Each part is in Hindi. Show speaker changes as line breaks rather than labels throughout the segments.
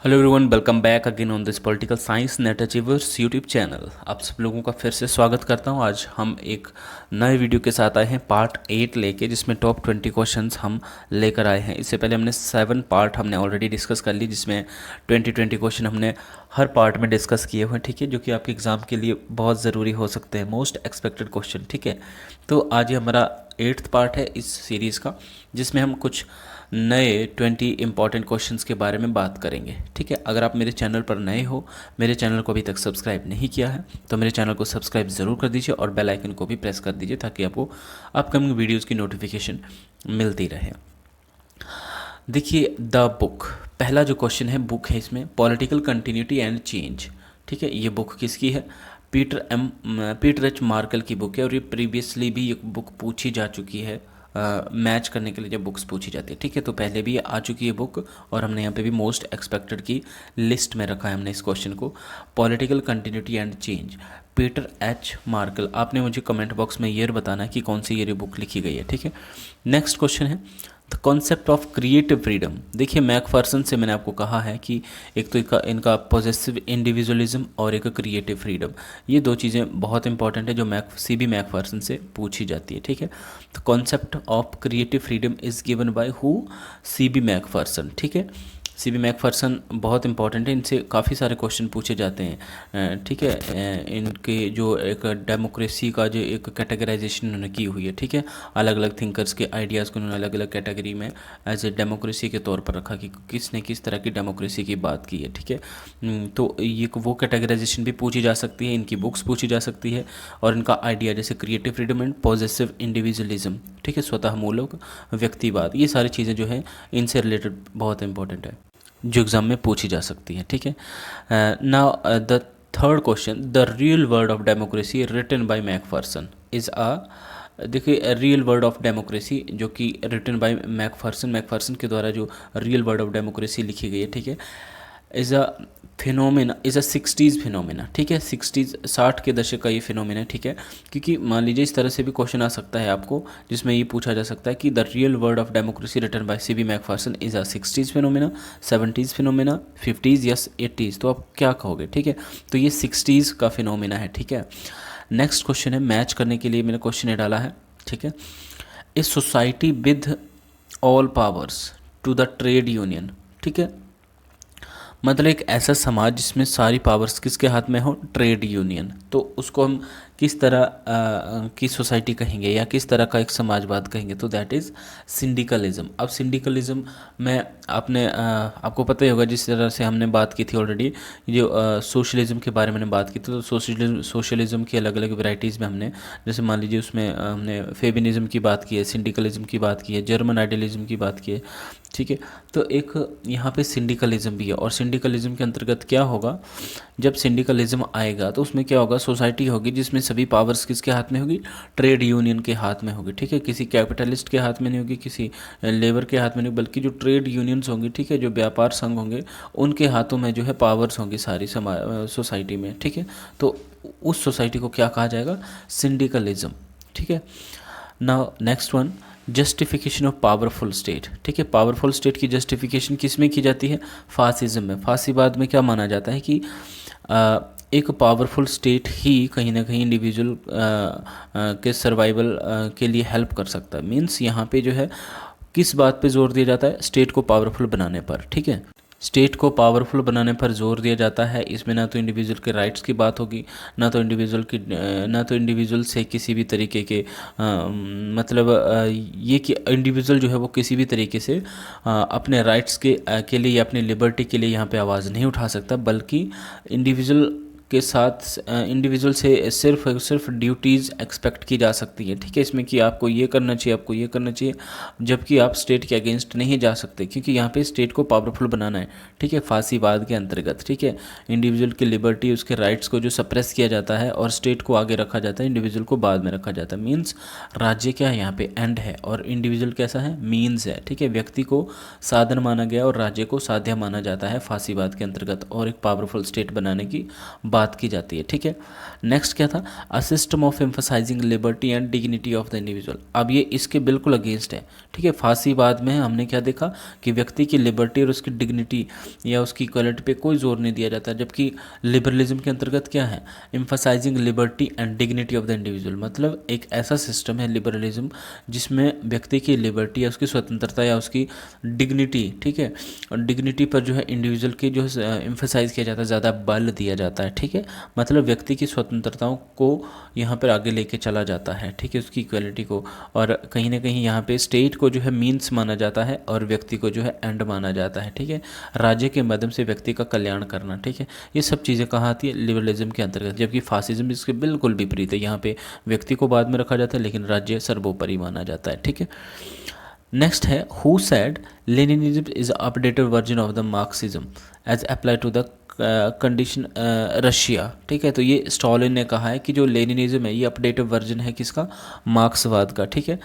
Hello everyone, welcome back again on this political science net achievers YouTube channel. आप सब लोगों का फिर से स्वागत करता हूं। आज हम एक नए वीडियो के साथ आए हैं पार्ट 8 लेके, जिसमें टॉप 20 क्वेश्चंस हम लेकर आए हैं। इससे पहले हमने 7 पार्ट हमने ऑलरेडी डिस्कस कर ली, जिसमें 20 क्वेश्चन हमने हर पार्ट में डिस्कस किए हुए हैं, ठीक है, जो कि आपके एग्ज़ाम के लिए बहुत ज़रूरी हो सकते हैं, मोस्ट एक्सपेक्टेड क्वेश्चन, ठीक है। तो आज ये हमारा 8th पार्ट है इस सीरीज़ का, जिसमें हम कुछ नए 20 इंपॉर्टेंट क्वेश्चंस के बारे में बात करेंगे, ठीक है। अगर आप मेरे चैनल पर नए हो, मेरे चैनल को अभी तक सब्सक्राइब नहीं किया है, तो मेरे चैनल को सब्सक्राइब ज़रूर कर दीजिए और बेल आइकन को भी प्रेस कर दीजिए, ताकि आपको अपकमिंग वीडियोज़ की नोटिफिकेशन मिलती रहे। देखिए, द बुक, पहला जो क्वेश्चन है, बुक है इसमें पॉलिटिकल कंटिन्यूटी एंड चेंज, ठीक है। ये बुक किसकी है? पीटर एच मार्कल की बुक है, और ये प्रीवियसली भी ये बुक पूछी जा चुकी है। मैच करने के लिए जब बुक्स पूछी जाती है, ठीक है, तो पहले भी ये आ चुकी है बुक, और हमने यहाँ पे भी मोस्ट एक्सपेक्टेड की लिस्ट में रखा है हमने इस क्वेश्चन को। Political continuity and change, Peter H Merkl. आपने मुझे कमेंट बॉक्स में ईयर बताना है कि कौन सी ईयर बुक लिखी गई है, ठीक है। नेक्स्ट क्वेश्चन है the concept of creative freedom. देखिए, मैकफर्सन से मैंने आपको कहा है कि एक तो इनका पॉजिटिव इंडिविजुअलिज्म और एक क्रिएटिव फ्रीडम, ये दो चीज़ें बहुत इंपॉर्टेंट है, जो सीबी मैकफर्सन से पूछी जाती है, ठीक है। तो concept of creative freedom is given by who? CB Macpherson, ठीक है। सीबी मैकफर्सन बहुत इंपॉर्टेंट है, इनसे काफ़ी सारे क्वेश्चन पूछे जाते हैं, ठीक है। इनके जो एक डेमोक्रेसी का जो एक कैटेगराइजेशन उन्होंने की हुई है, ठीक है, अलग अलग थिंकर्स के आइडियाज़ को उन्होंने अलग अलग कैटेगरी में एज ए डेमोक्रेसी के तौर पर रखा कि किसने किस तरह की डेमोक्रेसी की बात की है, ठीक है। तो ये वो कैटेगराइजेशन भी पूछी जा सकती है, इनकी बुक्स पूछी जा सकती है, और इनका आइडिया जैसे creative freedom and positive individualism, ठीक है, स्वतः मूलक व्यक्तिवाद, ये सारी चीज़ें जो है इनसे रिलेटेड बहुत इंपॉर्टेंट है, जो एग्ज़ाम में पूछी जा सकती है, ठीक है। Now the third question, the real word of democracy written by Macpherson is देखिए, रियल वर्ड ऑफ डेमोक्रेसी जो कि रिटन बाय मैकफर्सन के द्वारा जो रियल वर्ड ऑफ डेमोक्रेसी लिखी गई है, ठीक है, is a phenomena, is a 60s phenomena, ठीक है। 60 के दशक का ये फिनोमिना है, ठीक है। क्योंकि मान लीजिए इस तरह से भी क्वेश्चन आ सकता है आपको, जिसमें ये पूछा जा सकता है कि the real word of democracy written by CB Macpherson is a 60s phenomena, 70s phenomena, 50s या 80s, तो आप क्या कहोगे, ठीक है। तो ये 60s का फिनोमिना है, ठीक है। नेक्स्ट क्वेश्चन है, मैच करने के लिए मैंने क्वेश्चन ये डाला है, ठीक है। A society with all powers to the trade union, ठीक है, मतलब एक ऐसा समाज जिसमें सारी पावर्स किसके हाथ में हो? Trade union. तो उसको हम किस तरह की सोसाइटी कहेंगे, या किस तरह का एक समाजवाद कहेंगे? तो दैट इज़ सिंडिकलिज्म। अब सिंडिकलिज्म में आपको पता ही होगा, जिस तरह से हमने बात की थी ऑलरेडी, जो सोशलिज्म के बारे में बात की थी, तो सोशलिज्म की अलग अलग वैरायटीज़ में हमने, जैसे मान लीजिए उसमें हमने फेमिनिज्म की बात की है, सिंडिकलिज्म की बात की है, जर्मन आइडियलिज्म की बात की है, ठीक है। तो एक यहाँ पे सिंडिकलिज्म भी है, और सिंडिकलिज्म के अंतर्गत क्या होगा, जब सिंडिकलिज्म आएगा तो उसमें क्या होगा, सोसाइटी होगी जिसमें सभी पावर्स किसके हाथ में होगी? ट्रेड यूनियन के हाथ में होगी, ठीक है। किसी कैपिटलिस्ट के हाथ में नहीं होगी, किसी लेबर के हाथ में नहीं, बल्कि जो ट्रेड यूनियंस होंगी, ठीक है, जो व्यापार संघ होंगे, उनके हाथों में जो है पावर्स होंगी सारी सोसाइटी में, ठीक है। तो उस सोसाइटी को क्या कहा जाएगा? सिंडिकलिज्म, ठीक है। Now next one, justification of powerful state, ठीक है। पावरफुल स्टेट की जस्टिफिकेशन किस में की जाती है? फासिज्म में। फासीवाद में क्या माना जाता है कि एक पावरफुल स्टेट ही कहीं ना कहीं इंडिविजुअल के सर्वाइवल के लिए हेल्प कर सकता है। मीन्स यहाँ पे जो है किस बात पे जोर दिया जाता है? स्टेट को पावरफुल बनाने पर, ठीक है। स्टेट को पावरफुल बनाने पर जोर दिया जाता है। इसमें ना तो इंडिविजुअल के राइट्स की बात होगी, ना तो इंडिविजुअल से किसी भी तरीके के मतलब ये कि इंडिविजुअल जो है वो किसी भी तरीके से अपने राइट्स के लिए या अपनी लिबर्टी के लिए यहाँ पे आवाज़ नहीं उठा सकता, बल्कि इंडिविजुअल के साथ इंडिविजुअल से सिर्फ ड्यूटीज़ एक्सपेक्ट की जा सकती है, ठीक है। इसमें कि आपको ये करना चाहिए, आपको ये करना चाहिए, जबकि आप स्टेट के अगेंस्ट नहीं जा सकते, क्योंकि यहाँ पे स्टेट को पावरफुल बनाना है, ठीक है, फांसीवाद के अंतर्गत, ठीक है। इंडिविजुअल की लिबर्टी, उसके राइट्स को जो सप्रेस किया जाता है और स्टेट को आगे रखा जाता है, इंडिविजुअल को बाद में रखा जाता है। मीन्स राज्य क्या है, यहाँ पे एंड है, और इंडिविजुअल कैसा है? मीन्स है, ठीक है। व्यक्ति को साधन माना गया और राज्य को साध्य माना जाता है फांसीवाद के अंतर्गत, और एक पावरफुल स्टेट बनाने की बात बात की जाती है, ठीक है। नेक्स्ट क्या था, a system of emphasising liberty and dignity of the individual. अब ये इसके बिल्कुल अगेंस्ट है, ठीक है। फांसीवाद में हमने क्या देखा कि व्यक्ति की लिबर्टी और उसकी डिग्निटी या उसकी इक्वालिटी पे कोई जोर नहीं दिया जाता, जबकि लिबरलिज्म के अंतर्गत क्या है, emphasising liberty and dignity of the individual. मतलब एक ऐसा सिस्टम है लिबरलिज्म जिसमें व्यक्ति की लिबर्टी या उसकी स्वतंत्रता या उसकी डिग्निटी, ठीक है, और डिग्निटी पर जो है इंडिविजुअल की जो है एम्फसाइज किया जाता है, ज़्यादा बल दिया जाता है, ठीक है। मतलब व्यक्ति की स्वतंत्रताओं को यहाँ पर आगे लेके चला जाता है, ठीक है, उसकी इक्वलिटी को। और कहीं ना कहीं यहाँ पे स्टेट को जो है मीन्स माना जाता है और व्यक्ति को जो है एंड माना जाता है, ठीक है। राज्य के माध्यम से व्यक्ति का कल्याण करना, ठीक है। ये सब चीज़ें कहाँ आती है, लिबरलिज्म के अंतर्गत। जबकि फासिज्म इसके बिल्कुल विपरीत है, यहाँ पे व्यक्ति को बाद में रखा जाता है लेकिन राज्य सर्वोपरि माना जाता है, ठीक है। नेक्स्ट है, who said Leninism is updated version of the Marxism as apply to the condition Russia, ठीक है। तो ये स्टॉलिन ने कहा है कि जो लेनिनिज्म है ये अपडेटेड वर्जन है किसका, मार्क्सवाद का, ठीक है,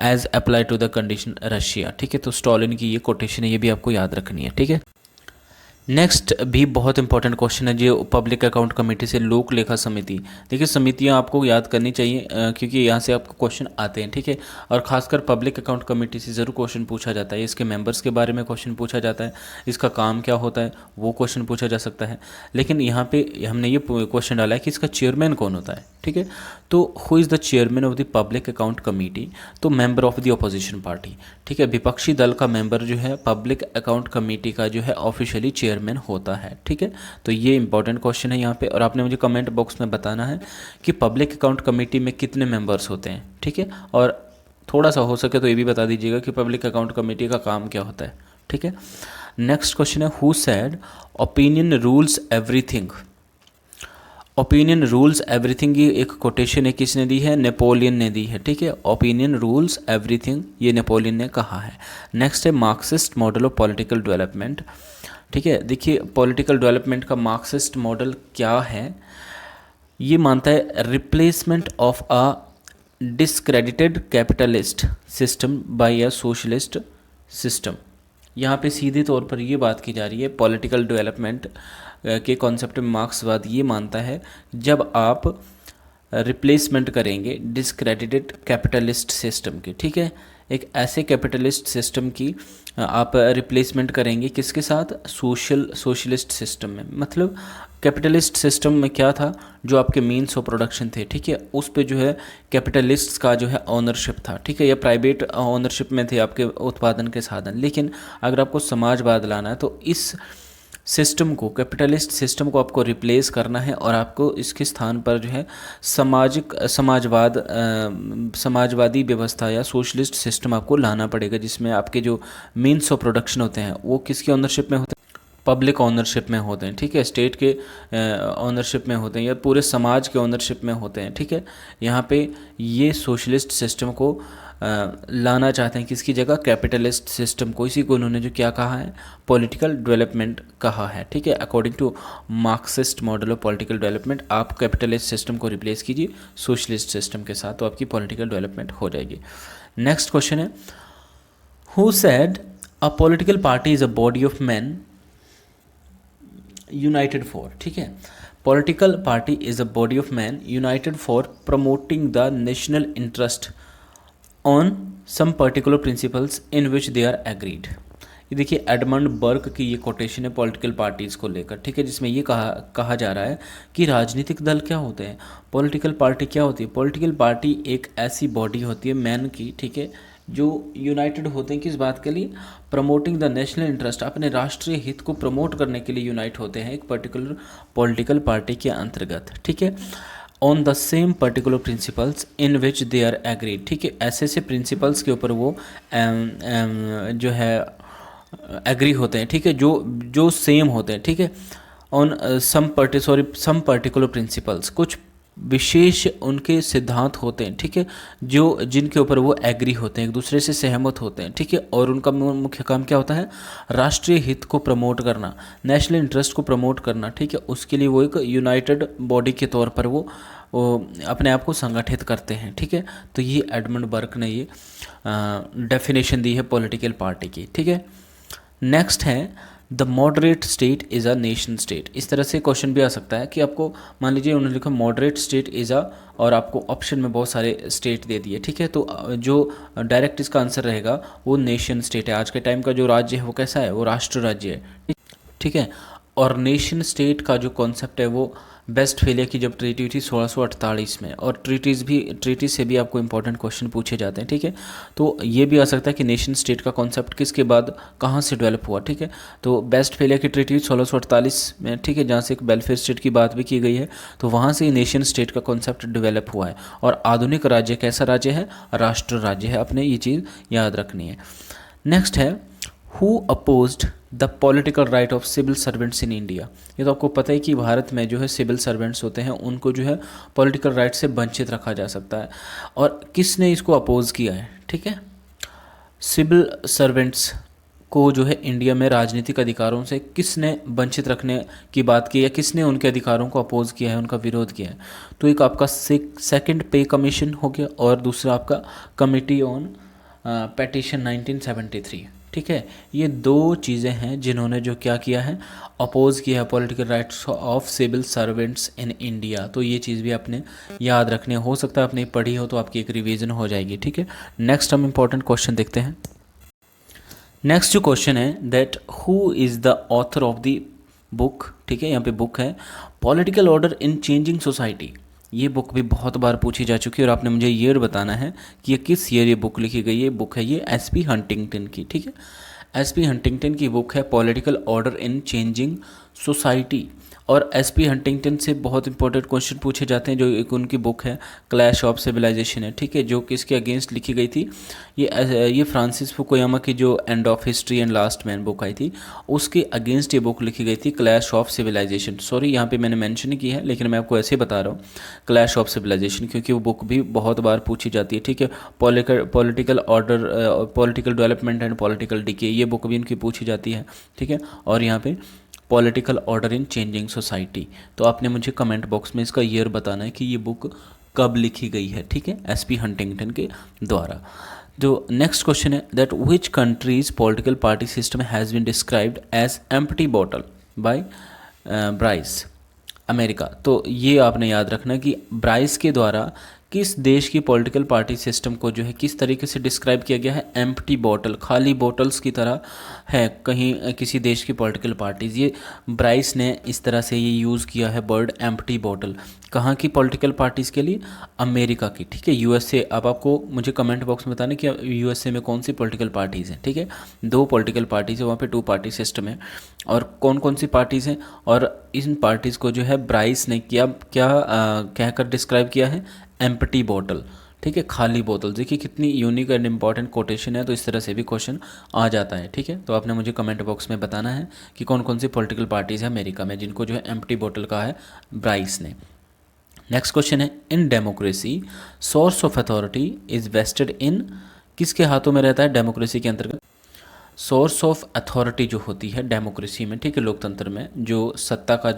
as apply to the condition Russia, ठीक है। तो स्टॉलिन की ये कोटेशन है, ये भी आपको याद रखनी है, ठीक है। नेक्स्ट भी बहुत इंपॉर्टेंट क्वेश्चन है जो पब्लिक अकाउंट कमेटी से लोक लेखा समिति। देखिए समितियां आपको याद करनी चाहिए क्योंकि यहाँ से आपको क्वेश्चन आते हैं, ठीक है। और खासकर पब्लिक अकाउंट कमेटी से ज़रूर क्वेश्चन पूछा जाता है, इसके मेंबर्स के बारे में क्वेश्चन पूछा जाता है, इसका काम क्या होता है वो क्वेश्चन पूछा जा सकता है। लेकिन यहाँ पे हमने ये क्वेश्चन डाला है कि इसका चेयरमैन कौन होता है, ठीक है। तो who is the chairman of the public account committee, तो member of the opposition party, ठीक है। विपक्षी दल का मेंबर जो है पब्लिक अकाउंट कमेटी का जो है ऑफिशियली चेयरमैन होता है, ठीक है। तो ये इंपॉर्टेंट क्वेश्चन है यहाँ पे। और आपने मुझे कमेंट बॉक्स में बताना है कि पब्लिक अकाउंट कमेटी में कितने मेंबर्स होते हैं, ठीक है। और थोड़ा सा हो सके तो ये भी बता दीजिएगा कि पब्लिक अकाउंट कमेटी का काम क्या होता है, ठीक है। नेक्स्ट क्वेश्चन है, who said opinion rules everything. Opinion rules everything की एक कोटेशन है, किसने दी है, नेपोलियन ने दी है, ठीक है। ओपिनियन रूल्स एवरीथिंग ये नेपोलियन ने कहा है। नेक्स्ट है, Marxist model of political development, ठीक है। देखिए पॉलिटिकल डेवलपमेंट का मार्क्सिस्ट मॉडल क्या है, ये मानता है replacement of a discredited capitalist system by a socialist system. यहाँ पे सीधे तौर पर ये बात की जा रही है पॉलिटिकल डेवलपमेंट के कॉन्सेप्ट में मार्क्सवाद ये मानता है जब आप रिप्लेसमेंट करेंगे डिस्क्रेडिटेड कैपिटलिस्ट सिस्टम की, ठीक है। एक ऐसे कैपिटलिस्ट सिस्टम की आप रिप्लेसमेंट करेंगे किसके साथ, सोशलिस्ट सिस्टम में। मतलब कैपिटलिस्ट सिस्टम में क्या था, जो आपके मीन्स ऑफ प्रोडक्शन थे, ठीक है, उस पे जो है कैपिटलिस्ट्स का जो है ऑनरशिप था, ठीक है, या प्राइवेट ऑनरशिप में थे आपके उत्पादन के साधन। लेकिन अगर आपको समाजवाद लाना है तो इस सिस्टम को, कैपिटलिस्ट सिस्टम को आपको रिप्लेस करना है और आपको इसके स्थान पर जो है समाजवादी व्यवस्था या सोशलिस्ट सिस्टम आपको लाना पड़ेगा, जिसमें आपके जो मीन्स ऑफ प्रोडक्शन होते हैं वो किसकी ऑनरशिप में होते हैं, पब्लिक ऑनरशिप में होते हैं, ठीक है, स्टेट के ऑनरशिप में होते हैं या पूरे समाज के ऑनरशिप में होते हैं, ठीक है। यहाँ पे ये सोशलिस्ट सिस्टम को लाना चाहते हैं किसकी जगह, कैपिटलिस्ट सिस्टम को। इसी को उन्होंने जो क्या कहा है, पॉलिटिकल डेवलपमेंट कहा है, ठीक है। According to Marxist model of political development आप कैपिटलिस्ट सिस्टम को रिप्लेस कीजिए सोशलिस्ट सिस्टम के साथ, तो आपकी पॉलिटिकल डेवलपमेंट हो जाएगी। नेक्स्ट क्वेश्चन है, who said a political party is a body of man united for, ठीक है। Political party is a body of man united for promoting the national interest on some particular principles in which they are agreed. ये देखिए एडमंड बर्क की ये कोटेशन है पॉलिटिकल पार्टीज़ को लेकर, ठीक है, जिसमें ये कहा जा रहा है कि राजनीतिक दल क्या होते हैं, पॉलिटिकल पार्टी क्या होती है। पॉलिटिकल पार्टी एक ऐसी बॉडी होती है मैन की, ठीक है, जो यूनाइटेड होते हैं किस बात के लिए, प्रमोटिंग द नेशनल इंटरेस्ट, अपने राष्ट्रीय हित को प्रमोट करने के लिए यूनाइट होते हैं एक पर्टिकुलर पॉलिटिकल पार्टी के अंतर्गत, ठीक है, on the same particular principles in which they are agreed, ठीक है। ऐसे ऐसे प्रिंसिपल्स के ऊपर वो जो है एग्री होते हैं, ठीक है, जो सेम होते हैं, ठीक है, ऑन सम पर्टिकुलर प्रिंसिपल्स, कुछ विशेष उनके सिद्धांत होते हैं, ठीक है, जो जिनके ऊपर वो एग्री होते हैं, एक दूसरे से सहमत होते हैं, ठीक है। और उनका मुख्य काम क्या होता है, राष्ट्रीय हित को प्रमोट करना, नेशनल इंटरेस्ट को प्रमोट करना, ठीक है। उसके लिए वो एक यूनाइटेड बॉडी के तौर पर वो अपने आप को संगठित करते हैं, ठीक है। तो ये एडमंड बर्क ने ये डेफिनेशन दी है पॉलिटिकल पार्टी की, ठीक है। नेक्स्ट है the moderate state is a nation state. इस तरह से क्वेश्चन भी आ सकता है कि आपको मान लीजिए उन्होंने लिखा मॉडरेट स्टेट इज़ अ, और आपको ऑप्शन में बहुत सारे स्टेट दे दिए, ठीक है। तो जो डायरेक्ट इसका आंसर रहेगा वो नेशन स्टेट है। आज के टाइम का जो राज्य है वो कैसा है, वो राष्ट्र राज्य है, ठीक है। और नेशन स्टेट का जो कॉन्सेप्ट है वो वेस्टफेलिया की जब ट्रीटी हुई थी 1648 में, और ट्रीटी से भी आपको इंपॉर्टेंट क्वेश्चन पूछे जाते हैं, ठीक है। तो ये भी आ सकता है कि नेशन स्टेट का कॉन्सेप्ट किसके बाद कहाँ से डेवलप हुआ, ठीक है। तो वेस्टफेलिया की ट्रीटी 1648 में, ठीक है, जहाँ से एक वेलफेयर स्टेट की बात भी की गई है, तो वहाँ से नेशन स्टेट का कॉन्सेप्ट डेवलप हुआ है। और आधुनिक राज्य कैसा राज्य है, राष्ट्र राज्य है। अपने ये चीज़ याद रखनी है। नेक्स्ट है who opposed the political right of civil servants in India. ये तो आपको पता है कि भारत में जो है सिविल सर्वेंट्स होते हैं उनको जो है पॉलिटिकल राइट से वंचित रखा जा सकता है। और किसने इसको अपोज किया है, ठीक है। सिविल सर्वेंट्स को जो है इंडिया में राजनीतिक अधिकारों से किसने वंचित रखने की बात की है, किसने उनके अधिकारों को अपोज किया है, उनका विरोध किया है। तो एक आपका सेकंड पे कमीशन हो गया, और दूसरा आपका कमिटी ऑन पेटिशन 1973, ठीक है। ये दो चीज़ें हैं जिन्होंने जो क्या किया है, अपोज किया है political rights of civil servants in India. तो ये चीज़ भी आपने याद रखनी है। हो सकता है आपने पढ़ी हो तो आपकी एक रिवीजन हो जाएगी, ठीक है। नेक्स्ट हम इंपॉर्टेंट क्वेश्चन देखते हैं। नेक्स्ट जो क्वेश्चन है that who is the author of the book, ठीक है। यहाँ पे बुक है political order in changing society. ये बुक भी बहुत बार पूछी जा चुकी है, और आपने मुझे ईयर बताना है कि ये किस ईयर ये बुक लिखी गई है। बुक है ये एसपी हंटिंगटन की, ठीक है। एसपी हंटिंगटन की बुक है political order in changing society. और एसपी हंटिंगटन से बहुत इंपॉर्टेंट क्वेश्चन पूछे जाते हैं। जो एक उनकी बुक है क्लैश ऑफ सिविलाइजेशन है, ठीक है, जो किसके अगेंस्ट लिखी गई थी। ये फ्रांसिस फुकुयामा की जो end of history and last man book आई थी उसके अगेंस्ट ये बुक लिखी गई थी, क्लैश ऑफ सिविलाइजेशन। सॉरी यहाँ पे मैंने मेंशन की है, लेकिन मैं आपको ऐसे ही बता रहा हूँ क्लैश ऑफ सिविलाइजेशन, क्योंकि वो बुक भी बहुत बार पूछी जाती है, ठीक है। Political order, political development and political decay, ये बुक भी इनकी पूछी जाती है, ठीक है। और यहाँ पे political order in changing society. तो आपने मुझे कमेंट बॉक्स में इसका ईयर बताना है कि ये बुक कब लिखी गई है, ठीक है, एसपी हंटिंगटन के द्वारा। जो नेक्स्ट क्वेश्चन है that which countries political party system has been described as empty bottle by Bryce, America. तो ये आपने याद रखना कि ब्राइस के द्वारा किस देश की पॉलिटिकल पार्टी सिस्टम को जो है किस तरीके से डिस्क्राइब किया गया है, एम्प्टी बॉटल, खाली बोटल्स की तरह है कहीं किसी देश की पॉलिटिकल पार्टीज। ये ब्राइस ने इस तरह से ये यूज़ किया है वर्ड एम्प्टी बॉटल, कहाँ की पॉलिटिकल पार्टीज़ के लिए, अमेरिका की, ठीक है। यूएसए, अब आपको मुझे कमेंट बॉक्स में बताना कि यूएसए में कौन सी पॉलिटिकल पार्टीज़ हैं, ठीक है। दो पॉलिटिकल पार्टीज़ है वहाँ पे, टू पार्टी सिस्टम है। और कौन कौन सी पार्टीज़ हैं, और इन पार्टीज़ को जो है ब्राइस ने क्या क्या कहकर डिस्क्राइब किया है, एम्प्टी बॉटल, ठीक है, खाली बोतल। देखिए कितनी यूनिक एंड इंपॉर्टेंट कोटेशन है। तो इस तरह से भी क्वेश्चन आ जाता है, ठीक है। तो आपने मुझे कमेंट बॉक्स में बताना है कि कौन कौन सी पॉलिटिकल पार्टीज़ है अमेरिका में जिनको जो है एम्प्टी बॉटल कहा है ब्राइस ने। नेक्स्ट क्वेश्चन है in democracy source of authority is vested in, किसके हाथों में रहता है डेमोक्रेसी के अंतर्गत। सोर्स ऑफ अथॉरिटी जो होती है डेमोक्रेसी में, ठीक है, लोकतंत्र में जो सत्ता का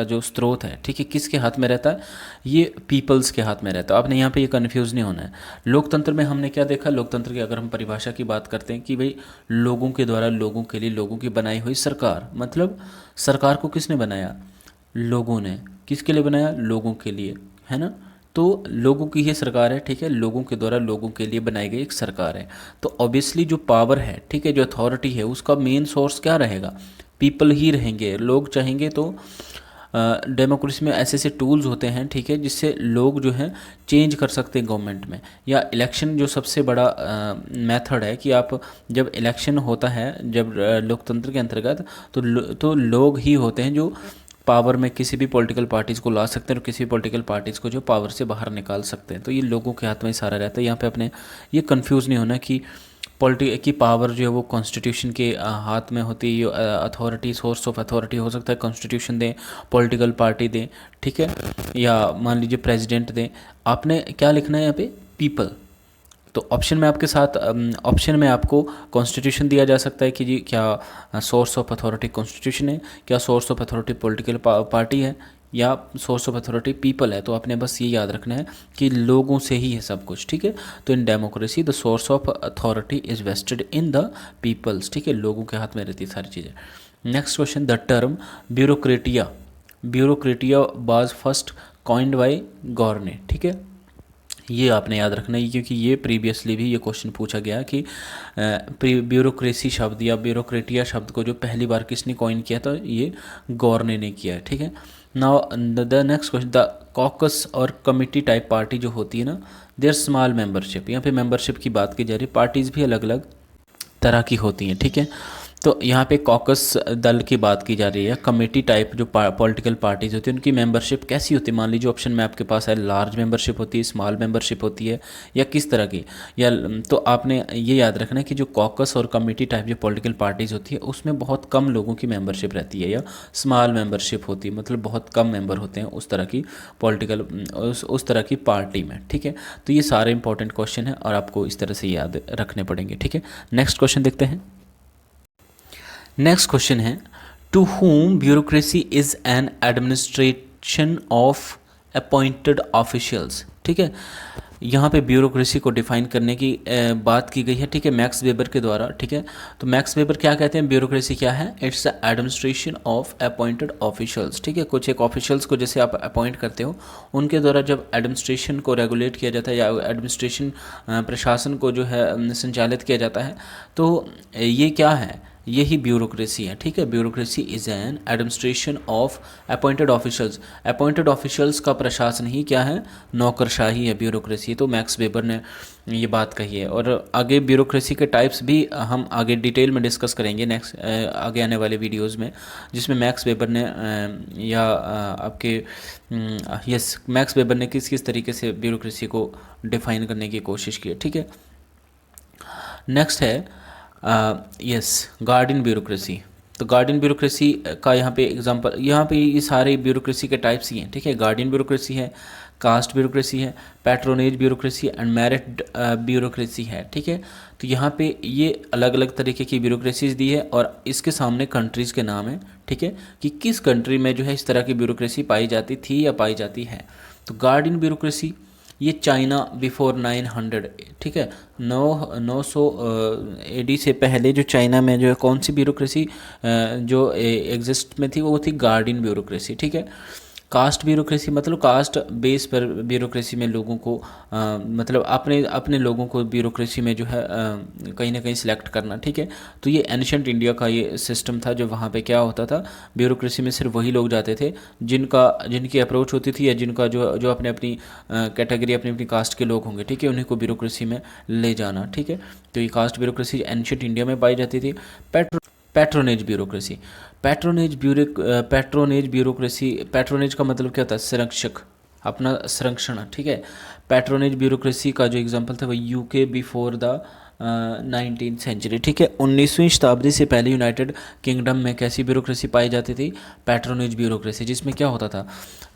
जो स्रोत है, ठीक है, किसके हाथ में रहता है, ये पीपल्स के हाथ में रहता है। आपने यहाँ पे ये कन्फ्यूज़ नहीं होना है। लोकतंत्र में हमने क्या देखा, लोकतंत्र की अगर हम परिभाषा की बात करते हैं कि भाई लोगों के द्वारा लोगों के लिए लोगों की बनाई हुई सरकार, मतलब सरकार को किसने बनाया, लोगों ने। किसके लिए बनाया, लोगों के लिए, है ना। तो लोगों की ही सरकार है, ठीक है, लोगों के द्वारा लोगों के लिए बनाई गई एक सरकार है। तो ऑब्वियसली जो पावर है, ठीक है, जो अथॉरिटी है उसका मेन सोर्स क्या रहेगा, पीपल ही रहेंगे। लोग चाहेंगे तो डेमोक्रेसी में ऐसे ऐसे टूल्स होते हैं, ठीक है, जिससे लोग जो हैं चेंज कर सकते हैं गवर्नमेंट में। या इलेक्शन जो सबसे बड़ा मेथड है कि आप जब इलेक्शन होता है जब लोकतंत्र के अंतर्गत, तो लोग ही होते हैं जो पावर में किसी भी पॉलिटिकल पार्टीज़ को ला सकते हैं और किसी भी पॉलिटिकल पार्टीज़ को जो पावर से बाहर निकाल सकते हैं। तो ये लोगों के हाथ में ही सारा रहता है। यहाँ पे अपने ये कंफ्यूज नहीं होना कि की पावर जो है वो कॉन्स्टिट्यूशन के हाथ में होती है। ये अथॉरिटी, सोर्स ऑफ अथॉरिटी हो सकता है कॉन्स्टिट्यूशन दें, पॉलिटिकल पार्टी दें, ठीक है, या मान लीजिए प्रेसिडेंट दें। आपने क्या लिखना है यहाँ पे, पीपल, तो ऑप्शन में आपके साथ ऑप्शन में आपको कॉन्स्टिट्यूशन दिया जा सकता है कि जी क्या सोर्स ऑफ अथॉरिटी कॉन्स्टिट्यूशन है, क्या source of authority political party है, या सोर्स ऑफ अथॉरिटी पीपल है। तो आपने बस ये याद रखना है कि लोगों से ही है सब कुछ, ठीक है। तो in democracy the source of authority is vested in the peoples, ठीक है, लोगों के हाथ में रहती है सारी चीज़ें। Next question, the term bureaucratie was first coined by Gournay, ठीक है। ये आपने याद रखना है क्योंकि ये प्रीवियसली भी ये क्वेश्चन पूछा गया कि ब्यूरोक्रेसी शब्द या ब्यूरोक्रेटिया शब्द को जो पहली बार किसने कॉइन किया था, ये गॉर्ने ने किया है, ठीक है। Now the next question, the caucus और कमिटी टाइप पार्टी जो होती है ना, देयर स्मॉल मेंबरशिप, यहाँ पे मेंबरशिप की बात की जा रही है, पार्टीज़ भी अलग अलग तरह की होती हैं, ठीक है। तो यहाँ पे कॉकस दल की बात की जा रही है। कमेटी टाइप जो पॉलिटिकल पार्टीज होती है उनकी मेंबरशिप कैसी होती है, मान लीजिए ऑप्शन में आपके पास है लार्ज मेंबरशिप होती है, स्मॉल मेंबरशिप होती है, या किस तरह की, या तो आपने ये याद रखना है कि जो कॉकस और कमेटी टाइप जो पॉलिटिकल पार्टीज़ होती है उसमें बहुत कम लोगों की मेंबरशिप रहती है, या स्मॉल मेंबरशिप होती है, मतलब बहुत कम मेंबर होते हैं उस तरह की पॉलिटिकल उस तरह की पार्टी में, ठीक है। तो ये सारे इंपॉर्टेंट क्वेश्चन हैं और आपको इस तरह से याद रखने पड़ेंगे, ठीक है। नेक्स्ट क्वेश्चन देखते हैं। नेक्स्ट क्वेश्चन है, to whom bureaucracy is an administration of appointed officials, ठीक है। यहाँ पे ब्यूरोक्रेसी को डिफाइन करने की बात की गई है, ठीक है, मैक्स वेबर के द्वारा, ठीक है। तो मैक्स वेबर क्या कहते हैं, ब्यूरोक्रेसी क्या है, it's the administration of appointed officials, ठीक है। कुछ एक ऑफिशियल्स को जैसे आप अपॉइंट करते हो, उनके द्वारा जब एडमिनिस्ट्रेशन को रेगुलेट किया जाता है या एडमिनिस्ट्रेशन प्रशासन को जो है संचालित किया जाता है, तो ये क्या है, यही ब्यूरोक्रेसी है, ठीक है। Bureaucracy is an administration of appointed officials, appointed officials का प्रशासन ही क्या है, नौकरशाही है ब्यूरोक्रेसी। तो मैक्स वेबर ने ये बात कही है। और आगे ब्यूरोक्रेसी के टाइप्स भी हम आगे डिटेल में डिस्कस करेंगे नेक्स्ट आगे आने वाले वीडियोज़ में, जिसमें मैक्स वेबर ने या आपके यस मैक्स वेबर ने किस किस तरीके से ब्यूरोक्रेसी को डिफाइन करने की कोशिश की है, ठीक है। नेक्स्ट है यस गार्डियन ब्यूरोक्रेसी। तो गार्डियन ब्यूरोक्रेसी का यहाँ पे एग्जांपल, यहाँ पे ये सारे ब्यूरोक्रेसी के टाइप्स ही हैं, ठीक है। गार्डियन ब्यूरोक्रेसी है, कास्ट ब्यूरोक्रेसी है, patronage bureaucracy and merit bureaucracy है, ठीक है। तो यहाँ पे ये अलग अलग तरीके की ब्यूरोक्रेसीज दी है और इसके सामने कंट्रीज़ के नाम है, ठीक है, कि किस कंट्री में जो है इस तरह की ब्यूरोक्रेसी पाई जाती थी या पाई जाती है। तो गार्डियन ब्यूरोक्रेसी ये चाइना बिफोर 900, ठीक है, 900 AD से पहले जो चाइना में जो है कौन सी ब्यूरोक्रेसी जो एग्जिस्ट में थी, वो थी गार्डियन ब्यूरोक्रेसी, ठीक है। कास्ट ब्यूरोक्रेसी मतलब कास्ट बेस पर ब्यूरोक्रेसी में लोगों को मतलब अपने अपने लोगों को ब्यूरोक्रेसी में जो है कहीं ना कहीं सिलेक्ट करना, ठीक है। तो ये एंशिएंट इंडिया का ये सिस्टम था, जो वहाँ पे क्या होता था, ब्यूरोक्रेसी में सिर्फ वही लोग जाते थे जिनकी अप्रोच होती थी या जिनका जो अपने अपनी कैटेगरी अपनी अपनी कास्ट के लोग होंगे, ठीक है, उन्हीं को ब्यूरोक्रेसी में ले जाना, ठीक है। तो ये कास्ट ब्यूरोक्रेसी एंशिएंट इंडिया में पाई जाती थी। Patronage bureaucracy, patronage bureaucracy, patronage का मतलब क्या होता है, संरक्षक, अपना संरक्षण, ठीक है। पैट्रोनेज ब्यूरोक्रेसी का जो एग्जांपल था वो UK before the 19th century, ठीक है। 19वीं शताब्दी से पहले यूनाइटेड किंगडम में कैसी ब्यूरोक्रेसी पाई जाती थी, पैट्रोनेज ब्यूरोक्रेसी, जिसमें क्या होता था,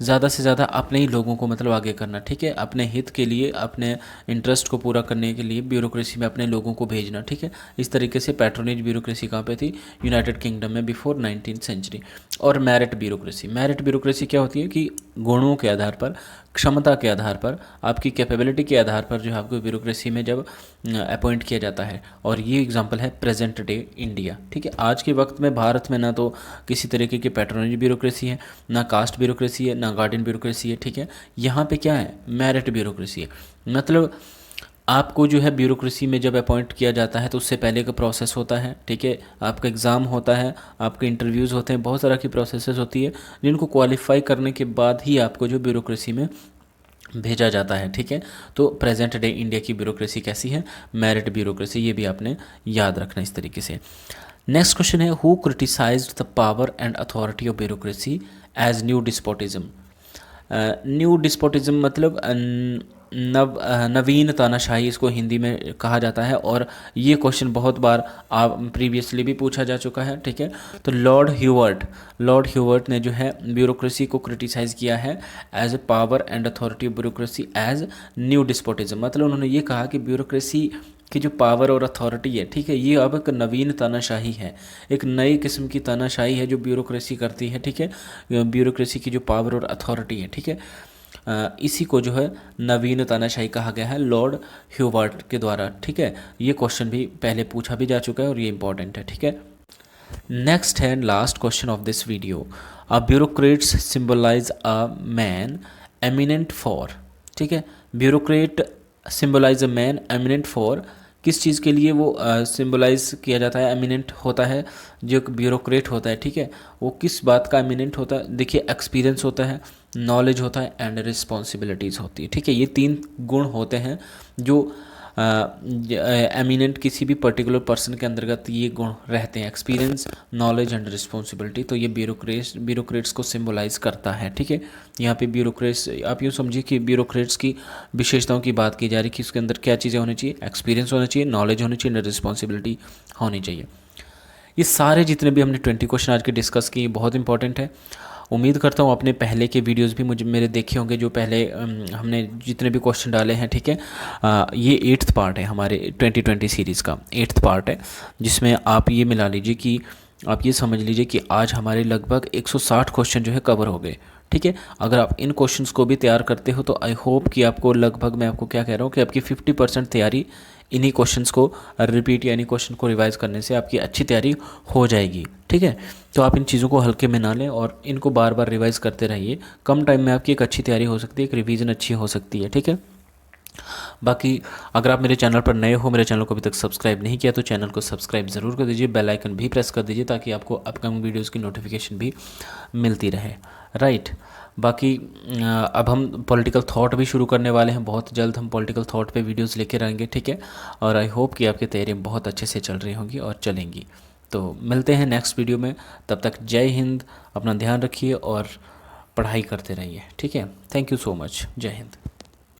ज़्यादा से ज़्यादा अपने ही लोगों को मतलब आगे करना, ठीक है, अपने हित के लिए, अपने इंटरेस्ट को पूरा करने के लिए ब्यूरोक्रेसी में अपने लोगों को भेजना, ठीक है। इस तरीके से पैट्रोनेज ब्यूरोक्रेसी कहाँ पे थी, यूनाइटेड किंगडम में बिफोर 19th सेंचुरी। और मेरिट ब्यूरोक्रेसी, मेरिट ब्यूरोक्रेसी क्या होती है कि गुणों के आधार पर, क्षमता के आधार पर, आपकी कैपेबिलिटी के आधार पर जो है आपको ब्यूरोक्रेसी में जब अपॉइंट किया जाता है। और ये एग्जांपल है प्रेजेंट डे इंडिया, ठीक है। आज के वक्त में भारत में ना तो किसी तरीके की पैट्रोनेज ब्यूरोक्रेसी है, ना कास्ट ब्यूरोक्रेसी है, ना गार्डियन ब्यूरोक्रेसी है, ठीक है। यहाँ पे क्या है, मेरिट ब्यूरोक्रेसी है। मतलब आपको जो है ब्यूरोक्रेसी में जब अपॉइंट किया जाता है तो उससे पहले का प्रोसेस होता है, ठीक है, आपका एग्ज़ाम होता है, आपके इंटरव्यूज़ होते हैं, बहुत सारा की प्रोसेसेस होती है जिनको क्वालिफाई करने के बाद ही आपको जो ब्यूरोक्रेसी में भेजा जाता है, ठीक है। तो प्रेजेंट डे इंडिया की ब्यूरोक्रेसी कैसी है, मेरिट ब्यूरोक्रेसी, ये भी आपने याद रखना इस तरीके से। नेक्स्ट क्वेश्चन है, who criticized the power and authority of bureaucracy as new despotism. New despotism मतलब नवीन तानाशाही इसको हिंदी में कहा जाता है, और ये क्वेश्चन बहुत बार आप प्रीवियसली भी पूछा जा चुका है, ठीक है। तो लॉर्ड ह्यूवर्ट ने जो है ब्यूरोक्रेसी को क्रिटिसाइज़ किया है as a power and authority bureaucracy as new despotism. मतलब उन्होंने ये कहा कि ब्यूरोक्रेसी की जो पावर और अथॉरिटी है, ठीक है, ये अब एक नवीन तानाशाही है, एक नई किस्म की तानाशाही है जो ब्यूरोक्रेसी करती है, ठीक है। ब्यूरोक्रेसी की जो पावर और अथॉरिटी है, ठीक है, इसी को जो है नवीन तानाशाही कहा गया है लॉर्ड ह्यूवर्ट के द्वारा, ठीक है। ये क्वेश्चन भी पहले पूछा भी जा चुका है और ये इंपॉर्टेंट है, ठीक है। Next and last question of this video, a bureaucrats symbolize a man eminent for, ठीक है। Bureaucrat symbolize a man eminent for, किस चीज़ के लिए वो सिंबलाइज किया जाता है, एमिनेंट होता है जो एक ब्यूरोक्रेट होता है, ठीक है, वो किस बात का एमिनेंट होता है। देखिए, एक्सपीरियंस होता है, नॉलेज होता है एंड रिस्पॉन्सिबिलिटीज़ होती है, ठीक है। ये 3 गुण होते हैं जो एमिनेंट किसी भी पर्टिकुलर पर्सन के अंतर्गत ये गुण रहते हैं, एक्सपीरियंस, नॉलेज एंड रिस्पॉन्सिबिलिटी। तो ये ब्यूरोक्रेट्स को सिंबलाइज करता है, ठीक है। यहाँ पे ब्यूरोक्रेट्स, आप यूँ समझिए कि ब्यूरोक्रेट्स की विशेषताओं की बात की जा रही है कि उसके अंदर क्या चीज़ें होनी चाहिए, एक्सपीरियंस होना चाहिए, नॉलेज होनी चाहिए, रिस्पॉन्सिबिलिटी होनी चाहिए। ये सारे जितने भी हमने 20 क्वेश्चन आज के डिस्कस किए बहुत इंपॉर्टेंट है। उम्मीद करता हूँ आपने पहले के वीडियोस भी मुझे मेरे देखे होंगे, जो पहले हमने जितने भी क्वेश्चन डाले हैं, ठीक है। ये 8th पार्ट है हमारे 2020 सीरीज़ का, 8th पार्ट है, जिसमें आप ये मिला लीजिए कि आप ये समझ लीजिए कि आज हमारे लगभग 160 क्वेश्चन जो है कवर हो गए, ठीक है। अगर आप इन क्वेश्चंस को भी तैयार करते हो तो आई होप कि आपको लगभग, मैं आपको क्या कह रहा हूँ कि आपकी 50% तैयारी इन्हीं क्वेश्चंस को रिपीट या इन्हीं क्वेश्चन को रिवाइज करने से आपकी अच्छी तैयारी हो जाएगी, ठीक है। तो आप इन चीज़ों को हल्के में ना लें और इनको बार बार रिवाइज करते रहिए। कम टाइम में आपकी एक अच्छी तैयारी हो सकती है, एक रिवीजन अच्छी हो सकती है, ठीक है। बाकी अगर आप मेरे चैनल पर नए हो, मेरे चैनल को अभी तक सब्सक्राइब नहीं किया तो चैनल को सब्सक्राइब ज़रूर कर दीजिए, बेल आइकन भी प्रेस कर दीजिए ताकि आपको अपकमिंग वीडियोज़ की नोटिफिकेशन भी मिलती रहे, राइट। बाकी अब हम पॉलिटिकल थॉट भी शुरू करने वाले हैं, बहुत जल्द हम पॉलिटिकल थॉट पे वीडियोस लेके रहेंगे, ठीक है। और आई होप कि आपकी तैयारी बहुत अच्छे से चल रही होंगी और चलेंगी। तो मिलते हैं नेक्स्ट वीडियो में, तब तक जय हिंद, अपना ध्यान रखिए और पढ़ाई करते रहिए, ठीक है। थैंक यू सो मच, जय हिंद।